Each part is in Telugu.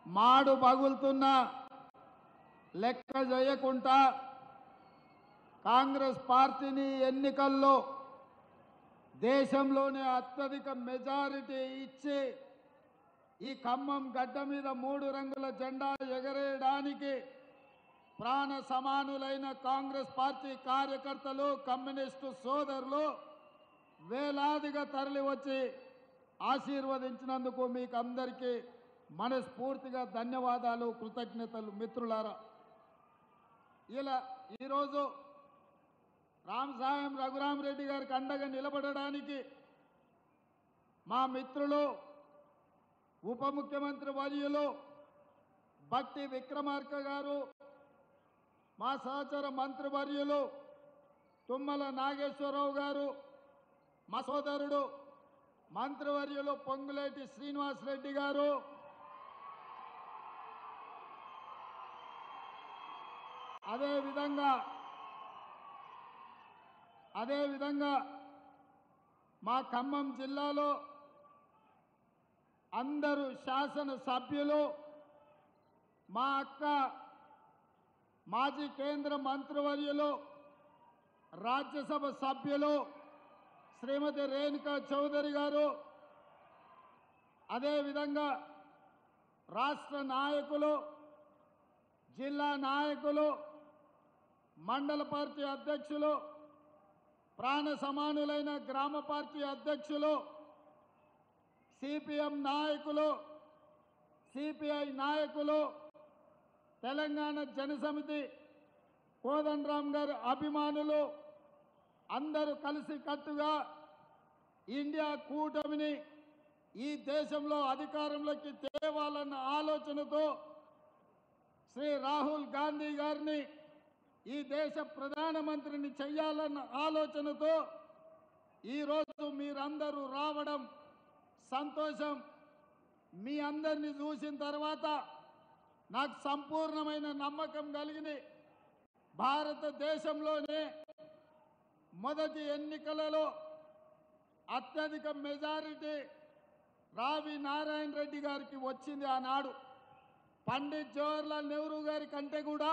మాడు పగులుతున్న లెక్క చేయకుండా కాంగ్రెస్ పార్టీని ఎన్నికల్లో దేశంలోనే అత్యధిక మెజారిటీ ఇచ్చి ఈ ఖమ్మం గడ్డ మీద 3 రంగుల జెండా ఎగరేయడానికి ప్రాణ సమానులైన కాంగ్రెస్ పార్టీ కార్యకర్తలు కమ్యూనిస్టు సోదరులు వేలాదిగా తరలివచ్చి ఆశీర్వదించినందుకు మీకు అందరికీ మనస్ఫూర్తిగా ధన్యవాదాలు, కృతజ్ఞతలు. మిత్రులారా, ఈరోజు రామసాయం రఘురామరెడ్డి గారికి అండగా నిలబడడానికి మా మిత్రులు ఉప ముఖ్యమంత్రి వర్యులు భట్టి విక్రమార్క గారు, మా సహచర మంత్రివర్యులు తుమ్మల నాగేశ్వరరావు గారు, మా సోదరుడు మంత్రివర్యులు పొంగులేటి శ్రీనివాసరెడ్డి గారు, అదేవిధంగా మా ఖమ్మం జిల్లాలో అందరూ శాసన సభ్యులు, మా అక్క మాజీ కేంద్ర మంత్రివర్యులు రాజ్యసభ సభ్యులు శ్రీమతి రేణుకా చౌదరి గారు, అదేవిధంగా రాష్ట్ర నాయకులు, జిల్లా నాయకులు, మండల పార్టీ అధ్యక్షులు, ప్రాణ సమానులైన గ్రామ పార్టీ అధ్యక్షులు, సిపిఎం నాయకులు, సిపిఐ నాయకులు, తెలంగాణ జనసమితి కోదండరాం గారి అభిమానులు అందరూ కలిసి కట్టుగా ఇండియా కూటమిని ఈ దేశంలో అధికారంలోకి తేవాలన్న ఆలోచనతో శ్రీ రాహుల్ గాంధీ గారిని ఈ దేశ ప్రధానమంత్రిని చేయాలన్న ఆలోచనతో ఈరోజు మీరందరూ రావడం సంతోషం. మీ అందరినీ చూసిన తర్వాత నాకు సంపూర్ణమైన నమ్మకం కలిగింది. భారతదేశంలోనే మొదటి ఎన్నికలలో అత్యధిక మెజారిటీ రావి నారాయణ రెడ్డి గారికి వచ్చింది. ఆనాడు పండిత్ జవహర్లాల్ నెహ్రూ గారి కంటే కూడా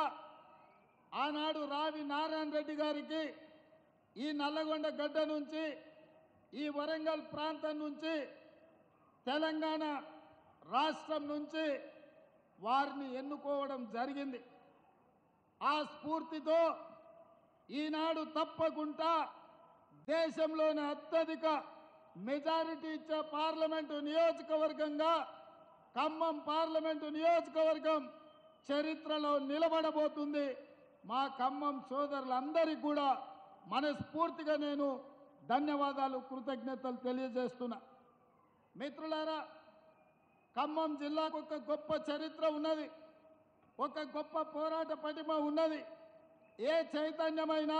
ఆనాడు రావి నారాయణ రెడ్డి గారికి ఈ నల్లగొండ గడ్డ నుంచి, ఈ వరంగల్ ప్రాంతం నుంచి, తెలంగాణ రాష్ట్రం నుంచి వారిని ఎన్నుకోవడం జరిగింది. ఆ స్ఫూర్తితో ఈనాడు తప్పకుండా దేశంలోని అత్యధిక మెజారిటీ ఇచ్చే పార్లమెంటు నియోజకవర్గంగా ఖమ్మం పార్లమెంటు నియోజకవర్గం చరిత్రలో నిలబడబోతుంది. మా ఖమ్మం సోదరులందరికీ కూడా మనస్ఫూర్తిగా నేను ధన్యవాదాలు, కృతజ్ఞతలు తెలియజేస్తున్నా. మిత్రులారా, ఖమ్మం జిల్లాకు ఒక గొప్ప చరిత్ర ఉన్నది, ఒక గొప్ప పోరాట పటిమ ఉన్నది. ఏ చైతన్యమైనా,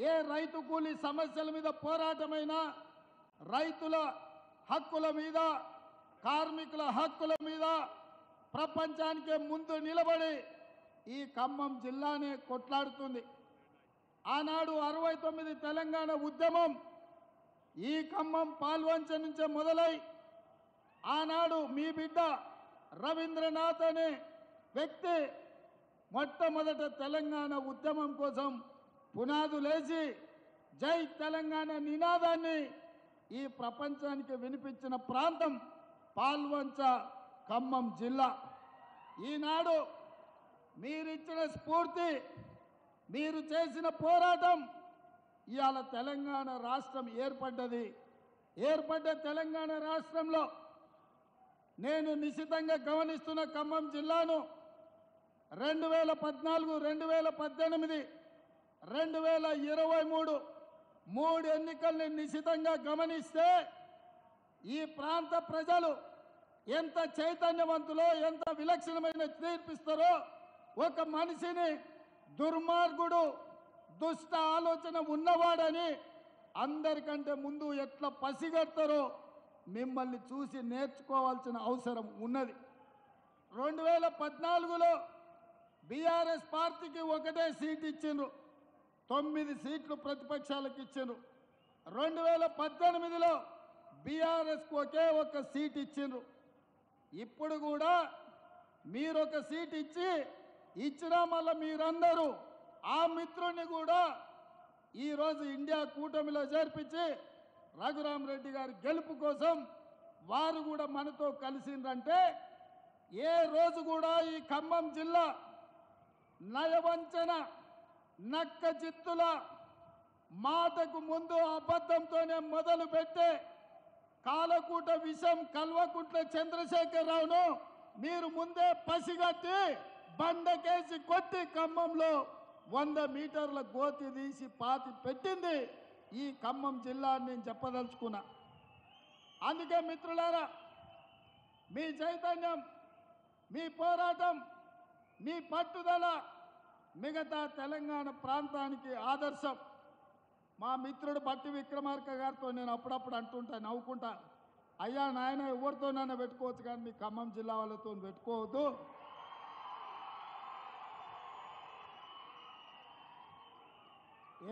ఏ రైతు కూలీ సమస్యల మీద పోరాటమైనా, రైతుల హక్కుల మీద, కార్మికుల హక్కుల మీద ప్రపంచానికే ముందు నిలబడి ఈ ఖమ్మం జిల్లానే కొట్లాడుతుంది. ఆనాడు 69 తెలంగాణ ఉద్యమం ఈ ఖమ్మం పాల్వంచ నుంచే మొదలై ఆనాడు మీ బిడ్డ రవీంద్రనాథ్ అనే వ్యక్తి మొట్టమొదట తెలంగాణ ఉద్యమం కోసం పునాదులేసి జై తెలంగాణ నినాదాన్ని ఈ ప్రపంచానికి వినిపించిన ప్రాంతం పాల్వంచ ఖమ్మం జిల్లా. ఈనాడు మీరిచ్చిన స్ఫూర్తి, మీరు చేసిన పోరాటం ఇవాళ తెలంగాణ రాష్ట్రం ఏర్పడ్డది. ఏర్పడ్డ తెలంగాణ రాష్ట్రంలో నేను నిశితంగా గమనిస్తున్న ఖమ్మం జిల్లాను 2014, 2018, 2023 3 ఎన్నికల్ని నిశితంగా గమనిస్తే ఈ ప్రాంత ప్రజలు ఎంత చైతన్యవంతులో, ఎంత విలక్షణమైన తీర్పిస్తారో, ఒక మనిషిని దుర్మార్గుడు, దుష్ట ఆలోచన ఉన్నవాడని అందరికంటే ముందు ఎట్లా పసిగడతారో మిమ్మల్ని చూసి నేర్చుకోవాల్సిన అవసరం ఉన్నది. 2014లో బీఆర్ఎస్ పార్టీకి ఒకటే సీట్ ఇచ్చిండ్రు, 9 సీట్లు ప్రతిపక్షాలకు ఇచ్చిండ్రు. 2018లో బీఆర్ఎస్కు ఒకే ఒక్క సీట్ ఇచ్చిండ్రు. ఇప్పుడు కూడా మీరు ఒక సీట్ ఇచ్చినా మళ్ళీ మీరందరూ ఆ మిత్రుడిని కూడా ఈరోజు ఇండియా కూటమిలో చేర్పించి రఘురామ్ రెడ్డి గారి గెలుపు కోసం వారు కూడా మనతో కలిసిందంటే ఏ రోజు కూడా ఈ ఖమ్మం జిల్లా నయవంచన నక్క చిత్తుల మాటకు ముందు అబద్ధంతోనే మొదలు పెట్టే కాలకూట విషం కల్వకుంట్ల చంద్రశేఖరరావును మీరు ముందే పసిగట్టి బండకేసి కొట్టి ఖమ్మంలో 100 మీటర్ల గోతి తీసి పాతి పెట్టింది ఈ ఖమ్మం జిల్లా అని నేను చెప్పదలుచుకున్నా. అందుకే మిత్రులారా, మీ చైతన్యం, మీ పోరాటం, మీ పట్టుదల మిగతా తెలంగాణ ప్రాంతానికి ఆదర్శం. మా మిత్రుడు బట్టి విక్రమార్క గారితో నేను అప్పుడప్పుడు అంటుంటా, నవ్వుకుంటా, అయ్యా నాయన ఎవరితోనైనా పెట్టుకోవచ్చు కానీ మీ ఖమ్మం జిల్లా వాళ్ళతో పెట్టుకోవద్దు.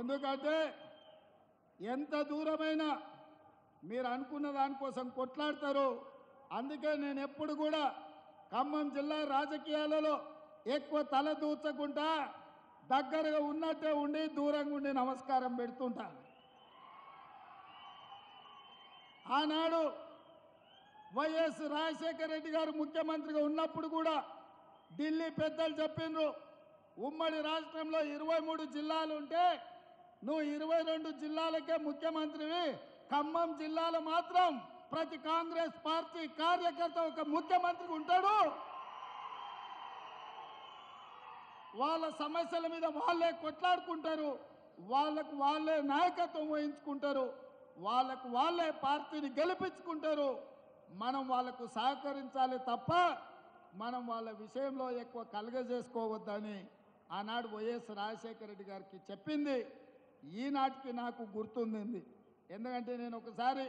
ఎందుకంటే ఎంత దూరమైనా మీరు అనుకున్న దానికోసం కొట్లాడతారు. అందుకే నేను ఎప్పుడు కూడా ఖమ్మం జిల్లా రాజకీయాలలో ఎక్కువ తల దూర్చకుండా దగ్గరగా ఉన్నట్టే ఉండి దూరంగా ఉండి నమస్కారం పెడుతుంటా. ఆనాడు వైఎస్ రాజశేఖర రెడ్డి గారు ముఖ్యమంత్రిగా ఉన్నప్పుడు కూడా ఢిల్లీ పెద్దలు చెప్పిండ్రు, ఉమ్మడి రాష్ట్రంలో 23 జిల్లాలు ఉంటే నువ్వు 22 జిల్లాలకే ముఖ్యమంత్రివి, ఖమ్మం జిల్లాలో మాత్రం ప్రతి కాంగ్రెస్ పార్టీ కార్యకర్త ఒక ముఖ్యమంత్రికి ఉంటాడు, వాళ్ళ సమస్యల మీద వాళ్ళే కొట్లాడుకుంటారు, వాళ్ళకు వాళ్ళే నాయకత్వం వహించుకుంటారు, వాళ్ళకు వాళ్ళే పార్టీని గెలిపించుకుంటారు, మనం వాళ్ళకు సహకరించాలి తప్ప మనం వాళ్ళ విషయంలో ఎక్కువ కలగజేసుకోవద్దని ఆనాడు వైఎస్ రాజశేఖర రెడ్డి గారికి చెప్పింది ఈనాటికి నాకు గుర్తుంది. ఎందుకంటే నేను ఒకసారి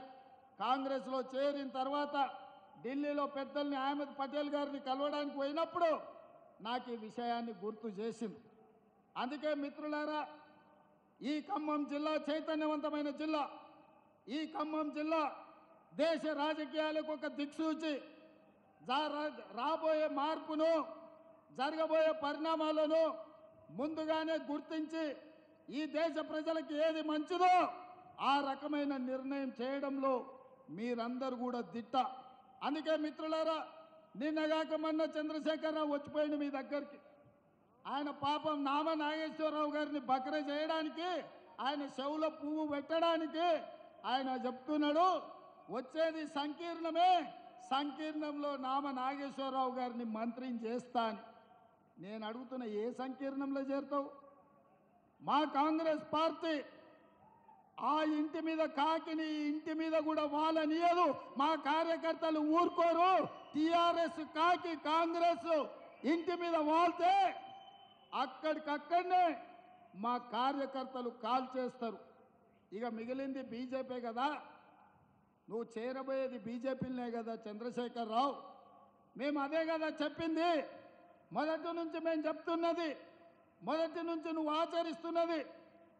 కాంగ్రెస్లో చేరిన తర్వాత ఢిల్లీలో పెద్దల్ని అహ్మద్ పటేల్ గారిని కలవడానికి పోయినప్పుడు నాకు ఈ విషయాన్ని గుర్తు చేసింది. అందుకే మిత్రులారా, ఈ ఖమ్మం జిల్లా చైతన్యవంతమైన జిల్లా, ఈ ఖమ్మం జిల్లా దేశ రాజకీయాలకు ఒక దిక్సూచి, రాబోయే మార్పును, జరగబోయే పరిణామాలను ముందుగానే గుర్తించి ఈ దేశ ప్రజలకు ఏది మంచిదో ఆ రకమైన నిర్ణయం చేయడంలో మీరందరూ కూడా దిట్ట. అందుకే మిత్రులారా, నిన్నగాక మొన్న చంద్రశేఖరరావు వచ్చిపోయింది మీ దగ్గరికి. ఆయన పాపం నామ నాగేశ్వరరావు గారిని బకర చేయడానికి, ఆయన చెవులో పువ్వు పెట్టడానికి ఆయన చెప్తున్నాడు, వచ్చేది సంకీర్ణమే, సంకీర్ణంలో నామ నాగేశ్వరరావు గారిని మంత్రిని చేస్తా అని. నేను అడుగుతున్న, ఏ సంకీర్ణంలో చేరుతావు? మా కాంగ్రెస్ పార్టీ ఆ ఇంటి మీద కాకిని ఇంటి మీద కూడా వాళ్ళనియదు, మా కార్యకర్తలు ఊరుకోరు. టిఆర్ఎస్ కాకి కాంగ్రెస్ ఇంటి మీద వాళ్తే అక్కడికక్కడనే మా కార్యకర్తలు కాల్ చేస్తారు. ఇక మిగిలింది బీజేపీ కదా, నువ్వు చేరబోయేది బీజేపీలనే కదా చంద్రశేఖరరావు, మేము అదే కదా చెప్పింది. మొదటి నుంచి మేము చెప్తున్నది, మొదటి నుంచి నువ్వు ఆచరిస్తున్నది.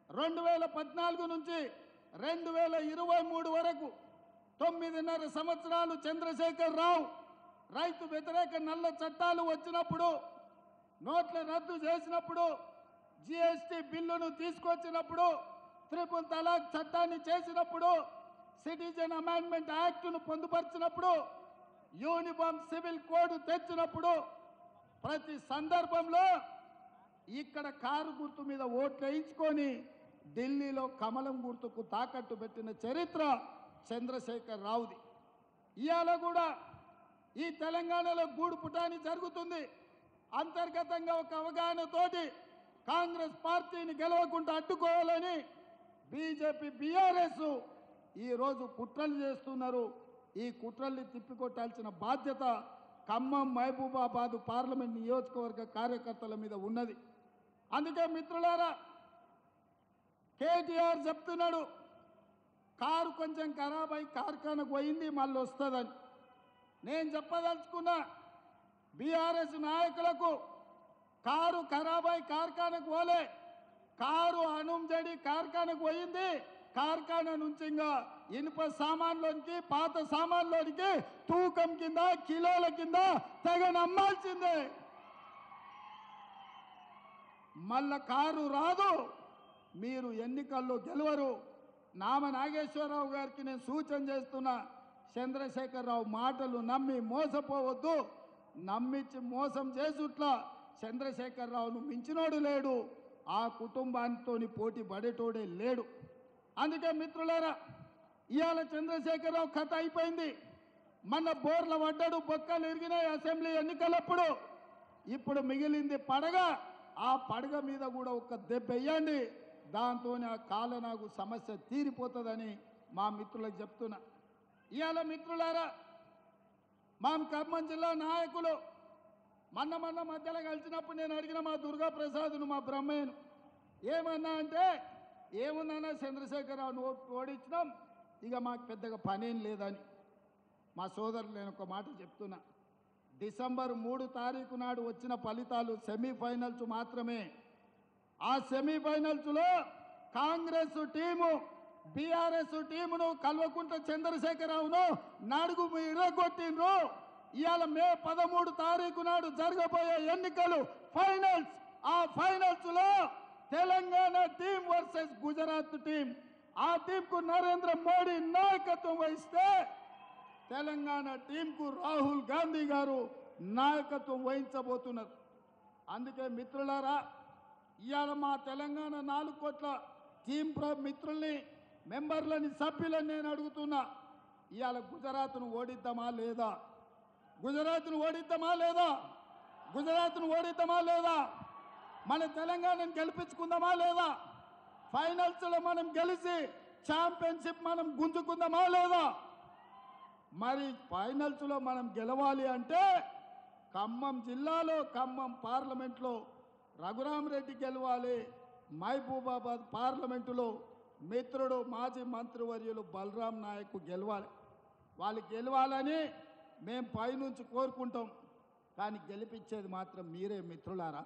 2014 నుంచి 2023 వరకు 9.5 సంవత్సరాలు చంద్రశేఖరరావు రైతు వ్యతిరేక నల్ల చట్టాలు వచ్చినప్పుడు, నోట్ల రద్దు చేసినప్పుడు, జిఎస్టీ బిల్లును తీసుకొచ్చినప్పుడు, ట్రిపుల్ తలాక్ చట్టాన్ని చేసినప్పుడు, సిటిజన్ అమెండ్మెంట్ యాక్ట్ను పొందుపరిచినప్పుడు, యూనిఫామ్ సివిల్ కోడ్ తెచ్చినప్పుడు, ప్రతి సందర్భంలో ఇక్కడ కారు గుర్తు మీద ఓట్లు వేయించుకొని ఢిల్లీలో కమలం గుర్తుకు తాకట్టు పెట్టిన చరిత్ర చంద్రశేఖర్ రావుది. ఇవాళ కూడా ఈ తెలంగాణలో గూడు పుటాని జరుగుతుంది. అంతర్గతంగా ఒక అవగాహనతోటి కాంగ్రెస్ పార్టీని గెలవకుండా అడ్డుకోవాలని బీజేపీ బీఆర్ఎస్ ఈరోజు కుట్రలు చేస్తున్నారు. ఈ కుట్రల్ని తిప్పికొట్టాల్సిన బాధ్యత ఖమ్మం మహబూబాబాద్ పార్లమెంట్ నియోజకవర్గ కార్యకర్తల మీద ఉన్నది. అందుకే మిత్రులారా, కేటీఆర్ చెప్తున్నాడు, కారు కొంచెం ఖరాబ్ అయి కార్ఖానకు పోయింది మళ్ళీ వస్తుందని. నేను చెప్పదలుచుకున్నా, బీఆర్ఎస్ నాయకులకు కారు ఖరాబ్ అయి కార్ఖానకు పోలే, కారు అనుంజడి కార్ఖానకు పోయింది, కార్ఖానా నుంచి ఇంకా ఇనుప సామాన్లోనికి పాత సామాన్లోనికి తూకం కింద కిలోల కింద తెగ నమ్మాల్సిందే. మళ్ళా కారు రాదు, మీరు ఎన్నికల్లో గెలవరు. నామ నాగేశ్వరరావు గారికి నేను సూచన చేస్తున్నా, చంద్రశేఖరరావు మాటలు నమ్మి మోసపోవద్దు. నమ్మించి మోసం చేసుట్లా చంద్రశేఖరరావును మించినోడు లేడు, ఆ కుటుంబానితో పోటీ పడేటోడే లేడు. అందుకే మిత్రులారా, ఇవాళ చంద్రశేఖరరావు కథ అయిపోయింది. మన బోర్ల పడ్డాడు, బొక్కలు ఎరిగినాయి అసెంబ్లీ ఎన్నికలప్పుడు. ఇప్పుడు మిగిలింది పడగ. ఆ పడగ మీద కూడా ఒక దెబ్బ వేయండి, దాంతో ఆ కాలనాగు సమస్య తీరిపోతుందని మా మిత్రులకు చెప్తున్నా. ఇవాళ మిత్రులారా, మా ఖమ్మం జిల్లా నాయకులు మొన్న మధ్యలో కలిసినప్పుడు నేను అడిగిన మా దుర్గా ప్రసాద్ను, మా బ్రహ్మయ్యను, ఏమన్నా అంటే ఏముందన్నా చంద్రశేఖరరావును ఓడించినాం, ఇక మాకు పెద్దగా పనేం లేదని. మా సోదరులు నేను ఒక మాట చెప్తున్నా, డిసెంబర్ 3 తారీఖు నాడు వచ్చిన ఫలితాలు సెమీఫైనల్స్ మాత్రమే. ఆ సెమీఫైనల్స్లో కాంగ్రెస్ టీము బీఆర్ఎస్ టీమును కల్వకుంట్ల చంద్రశేఖరరావును నాడుగు ఇరగొట్టిండ్రు. ఇవాళ మే 13 తారీఖు నాడు జరగబోయే ఎన్నికలు ఫైనల్స్. ఆ ఫైనల్స్లో Telangana team versus Gujarat team. ఆ టీంకు నరేంద్ర మోడీ నాయకత్వం వహిస్తే తెలంగాణ టీంకు రాహుల్ గాంధీ గారు నాయకత్వం వహించబోతున్నారు. అందుకే మిత్రులారా, ఇవాళ మా తెలంగాణ 4 కోట్ల టీం మిత్రుల్ని, మెంబర్లని, సభ్యులని నేను అడుగుతున్నా, ఇవాళ గుజరాత్ను ఓడిద్దామా లేదా? గుజరాత్ను ఓడిద్దామా లేదా? గుజరాత్ను ఓడిద్దామా లేదా? మన తెలంగాణను గెలిపించుకుందామా లేదా? ఫైనల్స్లో మనం గెలిచి ఛాంపియన్షిప్ మనం గుంజుకుందామా లేదా? మరి ఫైనల్స్లో మనం గెలవాలి అంటే ఖమ్మం జిల్లాలో, ఖమ్మం పార్లమెంట్లో రఘురామరెడ్డి గెలవాలి. మహబూబాబాద్ పార్లమెంటులో మిత్రుడు మాజీ మంత్రివర్యులు బలరాం నాయక్ గెలవాలి. వాళ్ళు గెలవాలని మేము పైనుంచి కోరుకుంటాం, కానీ గెలిపించేది మాత్రం మీరే మిత్రులారా.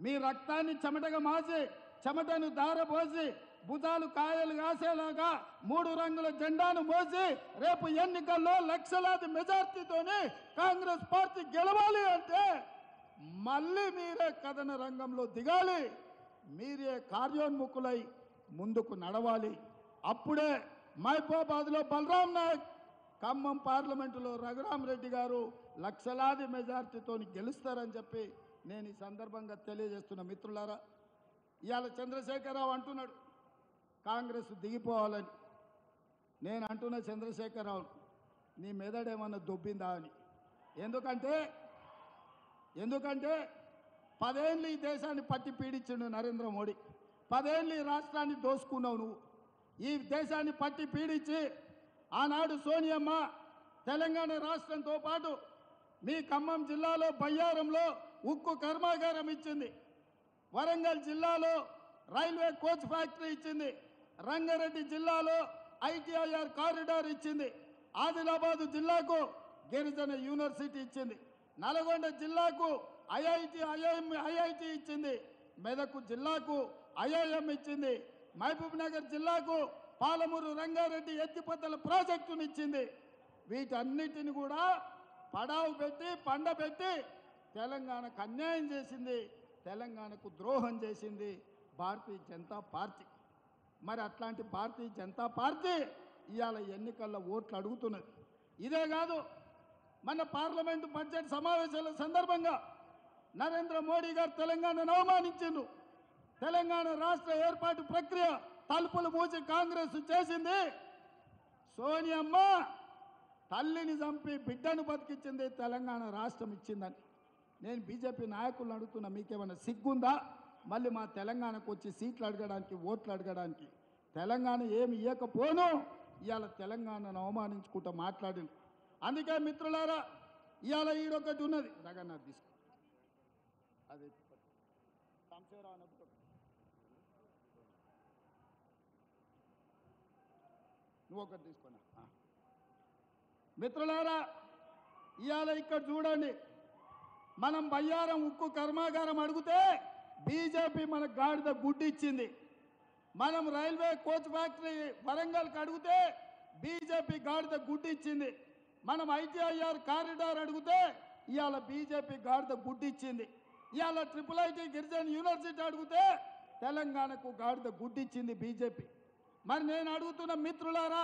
మీ రక్తాన్ని చెమటగా మార్చి, చెమటను దారపోసి, భుజాలు కాయలు కాసేలాగా 3 రంగుల జెండాను మోసి రేపు ఎన్నికల్లో లక్షలాది మెజార్టీతోని కాంగ్రెస్ పార్టీ గెలవాలి అంటే మళ్ళీ మీరే కథన రంగంలో దిగాలి, మీరే కార్యోన్ముఖులై ముందుకు నడవాలి. అప్పుడే మహబూబాబాద్లో బలరాం నాయక్, ఖమ్మం పార్లమెంటులో రఘురామరెడ్డి గారు లక్షలాది మెజార్టీతో గెలుస్తారని చెప్పి నేను ఈ సందర్భంగా తెలియజేస్తున్న మిత్రులారా. ఇవాళ చంద్రశేఖరరావు అంటున్నాడు కాంగ్రెస్ దిగిపోవాలని. నేను అంటున్న చంద్రశేఖరరావు, నీ మెదడేమన్నా దొబ్బిందా అని. ఎందుకంటే 10 ఏళ్ళు ఈ దేశాన్ని పట్టి పీడించిండు నరేంద్ర మోడీ. 10 ఏళ్ళు ఈ రాష్ట్రాన్ని దోసుకున్నావు నువ్వు. ఈ దేశాన్ని పట్టి పీడించి ఆనాడు సోనియమ్మ తెలంగాణ రాష్ట్రంతో పాటు మీ ఖమ్మం జిల్లాలో బయ్యారంలో ఉక్కు కర్మాగారం ఇచ్చింది, వరంగల్ జిల్లాలో రైల్వే కోచ్ ఫ్యాక్టరీ ఇచ్చింది, రంగారెడ్డి జిల్లాలో ITIR కారిడార్ ఇచ్చింది, ఆదిలాబాద్ జిల్లాకు గిరిజన యూనివర్సిటీ ఇచ్చింది, నల్గొండ జిల్లాకు ఐఐటి ఇచ్చింది, మెదక్ జిల్లాకు IIM ఇచ్చింది, మహబూబ్ నగర్ జిల్లాకు పాలమూరు రంగారెడ్డి ఎత్తిపోతల ప్రాజెక్టును ఇచ్చింది. వీటన్నిటిని కూడా పడావు పెట్టి పండబెట్టి తెలంగాణకు అన్యాయం చేసింది, తెలంగాణకు ద్రోహం చేసింది భారతీయ జనతా పార్టీ. మరి అట్లాంటి భారతీయ జనతా పార్టీ ఇవాళ ఎన్నికల్లో ఓట్లు అడుగుతున్నది. ఇదే కాదు, మన పార్లమెంటు బడ్జెట్ సమావేశాల సందర్భంగా నరేంద్ర మోడీ గారు తెలంగాణను అవమానించిండ్రు. తెలంగాణ రాష్ట్ర ఏర్పాటు ప్రక్రియ తలుపులు మూసి కాంగ్రెస్ చేసింది. సోనియమ్మ తల్లిని చంపి బిడ్డను బతికించింది, తెలంగాణ రాష్ట్రం ఇచ్చిందని. నేను బీజేపీ నాయకులను అడుగుతున్నా, మీకేమైనా సిగ్గుందా? మళ్ళీ మా తెలంగాణకు వచ్చి సీట్లు అడగడానికి, ఓట్లు అడగడానికి. తెలంగాణ ఏమి ఇవ్వకపోను ఇవాళ తెలంగాణను అవమానించుకుంటూ మాట్లాడింది. అందుకే మిత్రులారా, ఇవాళ ఈడొకటి ఉన్నది, రగన్న తీసుకో, అది నువ్వు ఒకటి తీసుకున్నా. మిత్రులారా, ఇవాళ ఇక్కడ చూడండి, మనం బయ్యారం ఉక్కు కర్మాగారం అడిగితే బీజేపీ మన గాడిద గుడ్డు ఇచ్చింది. మనం రైల్వే కోచ్ ఫ్యాక్టరీ వరంగల్కి అడిగితే బీజేపీ గాడిద గుడ్డు ఇచ్చింది. మనం ఐటీఐఆర్ కారిడార్ అడిగితే ఇవాళ బీజేపీ గాడిద గుడ్డు ఇచ్చింది. ఇవాళ IIIT గిరిజన యూనివర్సిటీ అడిగితే తెలంగాణకు గాడిద గుడ్డు ఇచ్చింది బీజేపీ. మరి నేను అడుగుతున్న మిత్రులారా,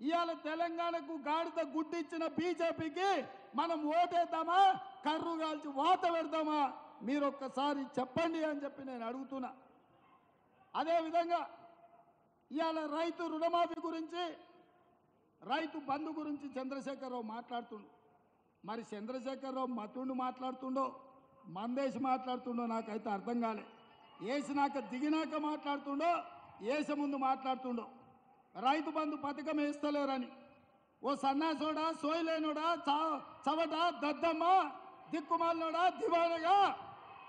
ఇవాళ తెలంగాణకు గాడిద గుడ్డు ఇచ్చిన బీజేపీకి మనం ఓటేద్దామా, కర్రు కాల్చి వాత పెడదామా? మీరు ఒక్కసారి చెప్పండి అని చెప్పి నేను అడుగుతున్నా. అదేవిధంగా ఇవాళ రైతు రుణమాఫీ గురించి, రైతు బంధు గురించి చంద్రశేఖరరావు మాట్లాడుతుండు. మరి చంద్రశేఖరరావు మతుండు మాట్లాడుతుండో, మందేసి మాట్లాడుతుండో నాకైతే అర్థం కాలే. వేసినాక దిగినాక మాట్లాడుతుండో, వేసే ముందు మాట్లాడుతుండో. రైతు బంధు పథకం వేస్తలేరని ఓ సన్నాసోడా, సోయలేనోడా, చవట, దద్దమ్మ, దిక్కుమాలినోడా, దివానగా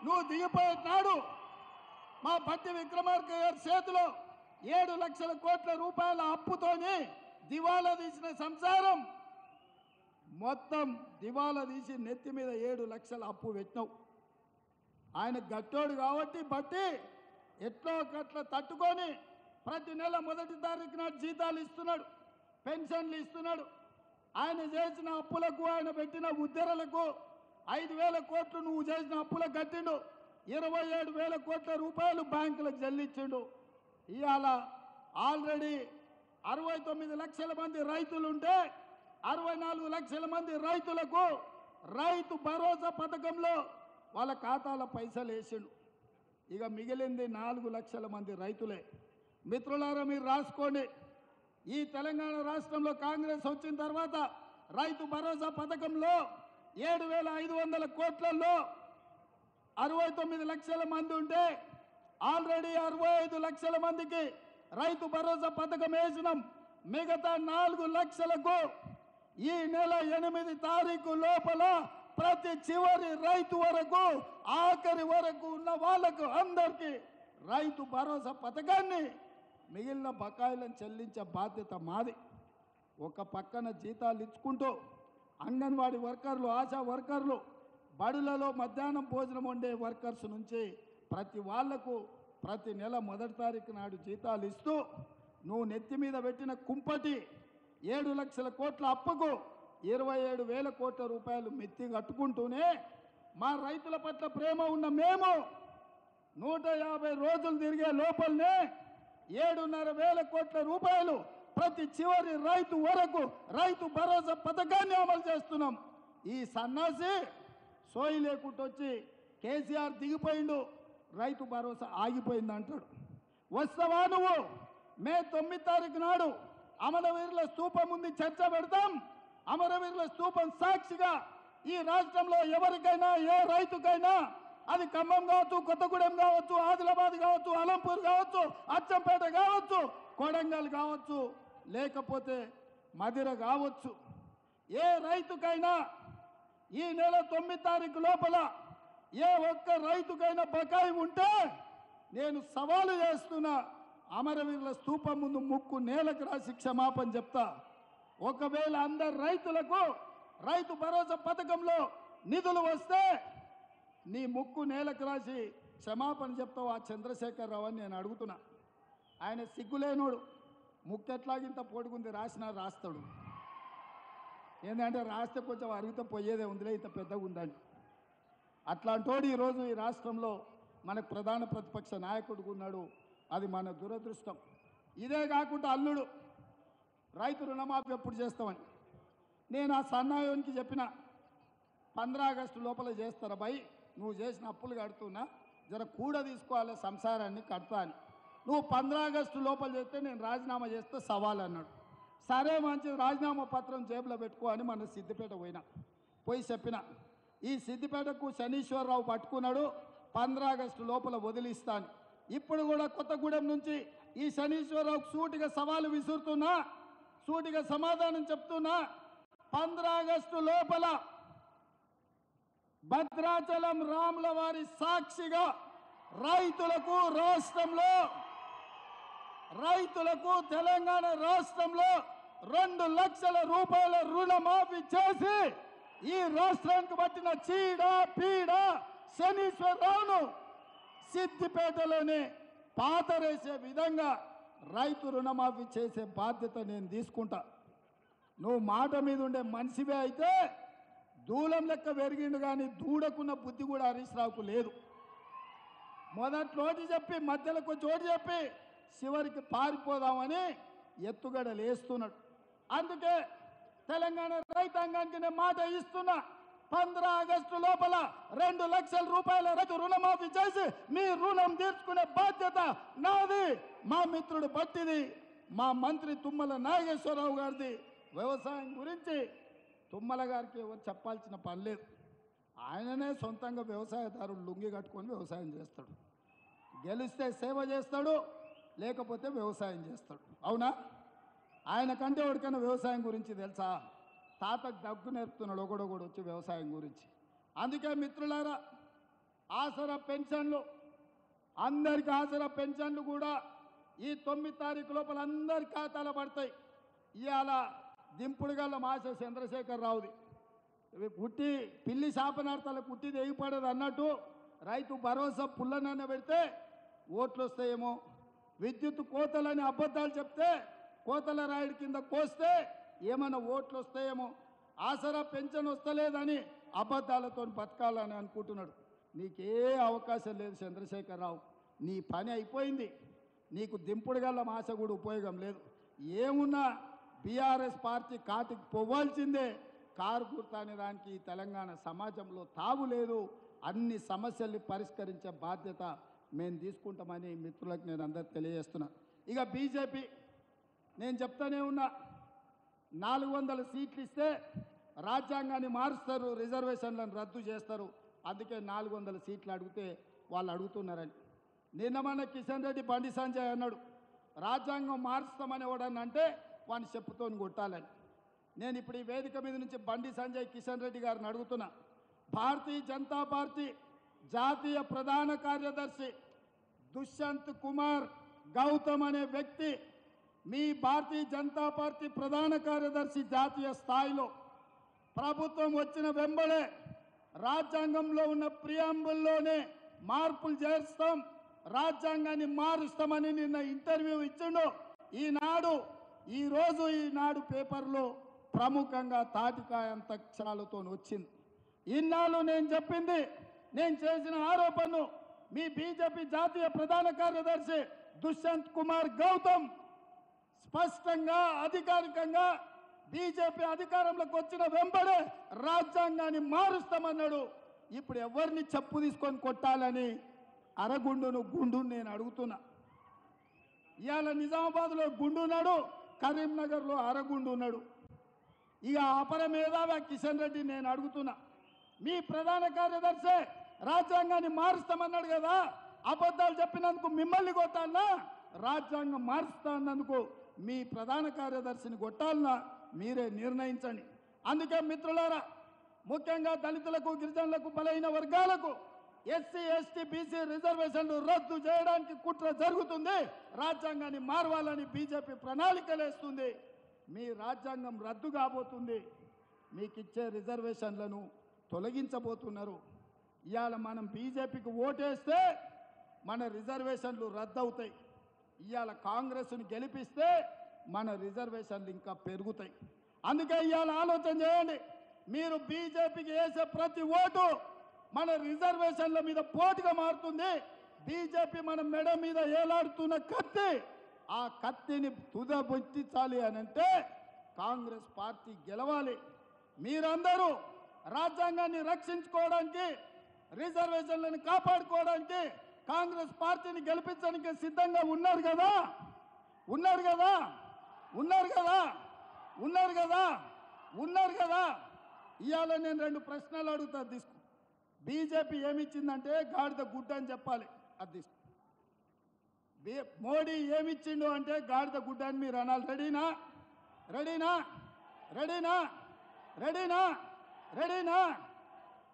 నువ్వు దిగిపోయినాడు మా బట్టి విక్రమార్క గారి చేతిలో 7 లక్షల కోట్ల రూపాయల అప్పుతోని దివాలా తీసిన సంసారం మొత్తం దివాలా తీసి నెత్తి మీద 7 లక్షల అప్పు పెట్టినావు. ఆయన గట్టోడు కాబట్టి బట్టి ఎట్లో ఒకట్లా తట్టుకొని ప్రతి నెల 1వ తారీఖు నాడు జీతాలు ఇస్తున్నాడు, పెన్షన్లు ఇస్తున్నాడు. ఆయన చేసిన అప్పులకు, ఆయన పెట్టిన ఉద్దెరలకు 5,000 కోట్లు నువ్వు చేసిన అప్పులకు కట్టిండు. 27,000 కోట్ల రూపాయలు బ్యాంకులకు చెల్లించిండు. ఇవాళ ఆల్రెడీ 69 లక్షల మంది రైతులుంటే 64 లక్షల మంది రైతులకు రైతు భరోసా పథకంలో వాళ్ళ ఖాతాల పైసలు వేసిండు. ఇక మిగిలింది 4 లక్షల మంది రైతులే. మిత్రులారా, మీరు రాసుకోండి. ఈ తెలంగాణ రాష్ట్రంలో కాంగ్రెస్ వచ్చిన తర్వాత రైతు భరోసా పథకంలో 7,500 కోట్లలో 69 లక్షల మంది ఉంటే ఆల్రెడీ 65 లక్షల మందికి రైతు భరోసా పథకం వేసినాం. మిగతా 4 లక్షలకు ఈ నెల 8 తారీఖు లోపల ప్రతి చివరి రైతు వరకు, ఆఖరి వరకు ఉన్న వాళ్ళకు అందరికీ రైతు భరోసా పథకాన్ని, మిగిలిన బకాయిలను చెల్లించే బాధ్యత మాది. ఒక పక్కన జీతాలు ఇచ్చుకుంటూ అంగన్వాడీ వర్కర్లు, ఆశా వర్కర్లు, బడులలో మధ్యాహ్నం భోజనం వండే వర్కర్స్ నుంచి ప్రతి వాళ్లకు ప్రతి నెల 1వ తారీఖు నాడు జీతాలు ఇస్తూ నువ్వు నెత్తి మీద పెట్టిన కుంపటి 7 లక్షల కోట్ల అప్పుకు 27,000 కోట్ల రూపాయలు మెత్తి కట్టుకుంటూనే మా రైతుల పట్ల ప్రేమ ఉన్న మేము 150 రోజులు తిరిగే లోపలనే 7,500 కోట్ల రూపాయలు ప్రతి చివరి రైతు వరకు రైతు భరోసా పథకాన్ని అమలు చేస్తున్నాం. ఈ సన్నాసి సోయి లేకుండా వచ్చి కేసీఆర్ దిగిపోయిండు, రైతు భరోసా ఆగిపోయింది అంటాడు. వస్తావా నువ్వు? మే 9 తారీఖు నాడు అమరవీరుల స్తూపం ముందు చర్చ పెడతాం. అమరవీరుల స్తూపం సాక్షిగా ఈ రాష్ట్రంలో ఎవరికైనా, ఏ రైతుకైనా, అది ఖమ్మం కావచ్చు, కొత్తగూడెం కావచ్చు, ఆదిలాబాద్ కావచ్చు, అలంపూర్ కావచ్చు, అచ్చంపేట కావచ్చు, కొడంగల్ కావచ్చు, లేకపోతే మదిర కావచ్చు, ఏ రైతుకైనా ఈ నెల 9 తారీఖు లోపల ఏ ఒక్క రైతుకైనా బకాయి ఉంటే నేను సవాలు చేస్తున్నా, అమరవీరుల స్తూపం ముందు ముక్కు నేలకు రాసి క్షమాపణ చెప్తా. ఒకవేళ అందరు రైతులకు రైతు భరోసా పథకంలో నిధులు వస్తే నీ ముక్కు నేలకు రాసి క్షమాపణ చెప్తావు ఆ చంద్రశేఖరరావు అని నేను అడుగుతున్నా. ఆయన సిగ్గులేనోడు, ముక్కు ఎట్లాగింత పొడుగుంది, రాసినా రాస్తాడు. ఏంటంటే రాస్తే కొంచెం అరిగితే పోయేదే ఉందిలే, ఇంత పెద్దగా ఉందని. అట్లాంటోడు ఈరోజు ఈ రాష్ట్రంలో మనకు ప్రధాన ప్రతిపక్ష నాయకుడిగా ఉన్నాడు. అది మన దురదృష్టం. ఇదే కాకుండా అల్లుడు రైతు రుణమాఫీ ఎప్పుడు చేస్తామని నేను ఆ సన్నాయోనికి చెప్పిన 15 ఆగస్టు లోపల చేస్తారా భయ్, నువ్వు చేసిన అప్పులు కడుతున్నా, జర కూడా తీసుకోవాలి సంసారాన్ని కడతా అని. నువ్వు 15 ఆగస్టు లోపల చేస్తే నేను రాజీనామా చేస్తే సవాల్ అన్నాడు. సరే మంచిది, రాజీనామా పత్రం జేబులో పెట్టుకో అని మన సిద్దిపేట పోయి చెప్పిన. ఈ సిద్దిపేటకు శనీశ్వరరావు పట్టుకున్నాడు, 15 ఆగస్టు లోపల వదిలిస్తాను. ఇప్పుడు కూడా కొత్తగూడెం నుంచి ఈ శనీశ్వరరావుకు సూటిగా సవాలు విసురుతున్నా, సూటిగా సమాధానం చెప్తున్నా. 15 ఆగస్టు లోపల భద్రాచలం రాముల వారి సాక్షిగా రైతులకు రాష్ట్రంలో, రైతులకు తెలంగాణ రాష్ట్రంలో 2 లక్షల రూపాయల రుణమాఫీ చేసి ఈ రాష్ట్రానికి పట్టిన చీడ పీడ శనీశ్వరరావును సిద్దిపేటలోనే పాతరేసే విధంగా రైతు రుణమాఫీ చేసే బాధ్యత నేను తీసుకుంటా. నువ్వు మాట మీద ఉండే మనిషివే అయితే దూలం లెక్క పెరిగిండు, కానీ దూడకున్న బుద్ధి కూడా హరీష్ రావుకు లేదు. మొదట్లోటి చెప్పి మధ్యలో చోటు చెప్పి చివరికి పారిపోదామని ఎత్తుగడలు వేస్తున్నాడు. అందుకే తెలంగాణ రైతాంగానికి నేను మాట ఇస్తున్నా, 15 ఆగస్టు లోపల 2 లక్షల రూపాయల రైతు రుణమాఫీ చేసి మీ రుణం తీర్చుకునే బాధ్యత నాది, మా మిత్రుడు బట్టిది, మా మంత్రి తుమ్మల నాగేశ్వరరావు గారిది. వ్యవసాయం గురించి తుమ్మల గారికి ఎవరు చెప్పాల్సిన పని లేదు. ఆయననే సొంతంగా వ్యవసాయదారులు లుంగి కట్టుకొని వ్యవసాయం చేస్తాడు. గెలిస్తే సేవ చేస్తాడు, లేకపోతే వ్యవసాయం చేస్తాడు. అవునా? ఆయన కంటే ఎవరికైనా వ్యవసాయం గురించి తెలుసా? తాతకు దగ్గు నేర్పుతున్నాడు ఒకడొకడు వచ్చి వ్యవసాయం గురించి. అందుకే మిత్రులారా, ఆసరా పెన్షన్లు, అందరికి ఆసరా పెన్షన్లు కూడా ఈ 9 తారీఖు లోపల అందరి ఖాతాలో పడతాయి. ఇవాళ దింపుడు గల్ల మాస చంద్రశేఖరరావుది పుట్టి పిల్లి శాపనార్థాలకు పుట్టి తెగిపడదు అన్నట్టు రైతు భరోసా పుల్లనన్న పెడితే ఓట్లు వస్తాయేమో, విద్యుత్ కోతలని అబద్ధాలు చెప్తే కోతల రాయుడి కింద కోస్తే ఏమైనా ఓట్లు వస్తాయేమో, ఆసరా పెన్షన్ వస్తలేదని అబద్ధాలతో బతకాలని అనుకుంటున్నాడు. నీకే అవకాశం లేదు చంద్రశేఖరరావు, నీ పని అయిపోయింది. నీకు దింపుడు గల్ల మాస కూడా ఉపయోగం లేదు. ఏమున్నా బీఆర్ఎస్ పార్టీ కాటికి పోవాల్సిందే. కారు గుర్తు అనే దానికి తెలంగాణ సమాజంలో తావు లేదు. అన్ని సమస్యల్ని పరిష్కరించే బాధ్యత మేము తీసుకుంటామని మిత్రులకు నేను అందరికి తెలియజేస్తున్నా. ఇక బీజేపీ నేను చెప్తానే ఉన్నా, 400 సీట్లు ఇస్తే రాజ్యాంగాన్ని మారుస్తారు, రిజర్వేషన్లను రద్దు చేస్తారు. అందుకే 400 సీట్లు అడిగితే వాళ్ళు అడుగుతున్నారని. నిన్న మన కిషన్ రెడ్డి బండి సంజయ్ అన్నాడు, రాజ్యాంగం మారుస్తామని ఎవడన్నంటే వాడిని చెప్పుతో కొట్టాలని. నేను ఇప్పుడు ఈ వేదిక మీద నుంచి బండి సంజయ్ కిషన్ రెడ్డి గారిని అడుగుతున్నా, భారతీయ జనతా పార్టీ జాతీయ ప్రధాన కార్యదర్శి దుష్యంత్ కుమార్ గౌతమ్ అనే వ్యక్తి మీ భారతీయ జనతా పార్టీ ప్రధాన కార్యదర్శి జాతీయ స్థాయిలో ప్రభుత్వం వచ్చిన వెంబడే రాజ్యాంగంలో ఉన్న ప్రియాంబుల్లోనే మార్పులు చేస్తాం, రాజ్యాంగాన్ని మారుస్తామని నిన్న ఇంటర్వ్యూ ఇచ్చిండు. ఈనాడు పేపర్లో ప్రముఖంగా తాటికాయంత అక్షరాలతో వచ్చింది. ఇన్నాళ్ళు నేను చెప్పింది, నేను చేసిన ఆరోపణను మీ బీజేపీ జాతీయ ప్రధాన కార్యదర్శి దుష్యంత్ కుమార్ గౌతమ్ స్పష్టంగా అధికారికంగా బీజేపీ అధికారంలోకి వచ్చిన వెంబడే రాజ్యాంగాన్ని మారుస్తామన్నాడు. ఇప్పుడు ఎవరిని చెప్పు తీసుకొని కొట్టాలని అరగుండును గుండు నేను అడుగుతున్నా. ఇవాళ నిజామాబాద్లో గుండు ఉన్నాడు, కరీంనగర్లో అరగుండు ఉన్నాడు. ఇక అపర మేధావి కిషన్ రెడ్డి నేను అడుగుతున్నా, మీ ప్రధాన కార్యదర్శి రాజ్యాంగాన్ని మారుస్తామన్నాడు కదా, అబద్ధాలు చెప్పినందుకు మిమ్మల్ని కొట్టాలనా, రాజ్యాంగం మారుస్తా అన్నందుకు మీ ప్రధాన కార్యదర్శిని కొట్టాలనా మీరే నిర్ణయించండి. అందుకే మిత్రులారా, ముఖ్యంగా దళితులకు, గిరిజనులకు, బలహీన వర్గాలకు ఎస్సీ ఎస్టీ బీసీ రిజర్వేషన్లు రద్దు చేయడానికి కుట్ర జరుగుతుంది. రాజ్యాంగాన్ని మారవాలని బీజేపీ ప్రణాళికలేస్తుంది. మీ రాజ్యాంగం రద్దు కాబోతుంది, మీకు ఇచ్చే రిజర్వేషన్లను తొలగించబోతున్నారు. ఇవాళ మనం బీజేపీకి ఓటేస్తే మన రిజర్వేషన్లు రద్దు అవుతాయి. ఇవాళ కాంగ్రెస్ని గెలిపిస్తే మన రిజర్వేషన్లు ఇంకా పెరుగుతాయి. అందుకే ఇవాళ ఆలోచన చేయండి, మీరు బీజేపీకి వేసే ప్రతి ఓటు మన రిజర్వేషన్ల మీద పోటుగా మారుతుంది. బీజేపీ మన మెడ మీద ఏలాడుతున్న కత్తి, ఆ కత్తిని తుదబొట్టించాలి అని అంటే కాంగ్రెస్ పార్టీ గెలవాలి. మీరందరూ రాజ్యాంగాన్ని రక్షించుకోవడానికి, రిజర్వేషన్లను కాపాడుకోవడానికి కాంగ్రెస్ పార్టీని గెలిపించడానికి సిద్ధంగా ఉన్నారు కదా, ఉన్నారు కదా, ఉన్నారు కదా, ఉన్నారు కదా, ఉన్నారు కదా. ఇవాళ నేను 2 ప్రశ్నలు అడుగుతా, తీసుకో. బీజేపీ ఏమిచ్చిందంటే గాడిద గుడ్డ అని చెప్పాలి, అది తీసుకో. మోడీ ఏమిచ్చిండు అంటే గాడిద గుడ్డ అని మీరు అనాలి. రెడీనా? రెడీనా? రెడీనా? రెడీనా? రెడీనా?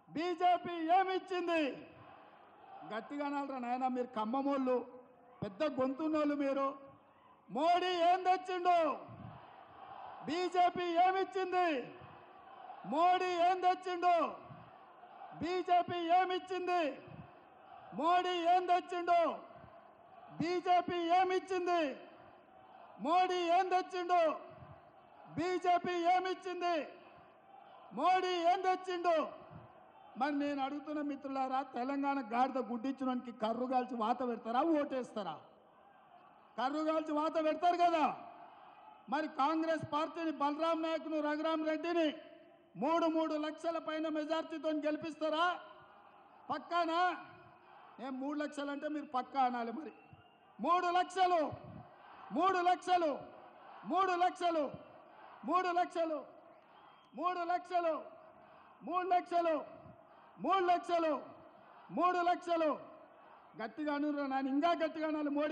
బీజేపీ ఏమిచ్చింది? గట్టిగా అనాలరా నాయన, మీరు ఖమ్మమోళ్ళు, పెద్ద గొంతున్నోళ్ళు మీరు. మోడీ ఏం తెచ్చిండు? బీజేపీ ఏమిచ్చింది? మోడీ ఏం తెచ్చిండు? బీజేపీ ఏమిచ్చింది? మోడీ ఏం తెచ్చిండు? బీజేపీ ఏమిచ్చింది? మోడీ ఏం తెచ్చిండు? బీజేపీ ఏమిచ్చింది? మోడీ ఏం తెచ్చిండు? మరి నేను అడుగుతున్న మిత్రులారా, తెలంగాణ గాడిద గుడ్డించడానికి కర్రు కాల్చి వాత పెడతారా, ఓటేస్తారా? కర్రు కాల్చి వాత పెడతారు కదా. మరి కాంగ్రెస్ పార్టీని బలరాం నాయక్ను రఘురాం రెడ్డిని 3 లక్షల పైన మెజార్టీతో గెలిపిస్తారా? పక్కానా? నేను 3 లక్షలు అంటే మీరు పక్కా అనాలి. మరి 3 లక్షలు 3 లక్షలు 3 లక్షలు 3 లక్షలు 3 లక్షలు 3 లక్షలు 3 లక్షలు 3 లక్షలు గట్టిగా అను. నేను ఇంకా గట్టిగా అనాలి. మోడీ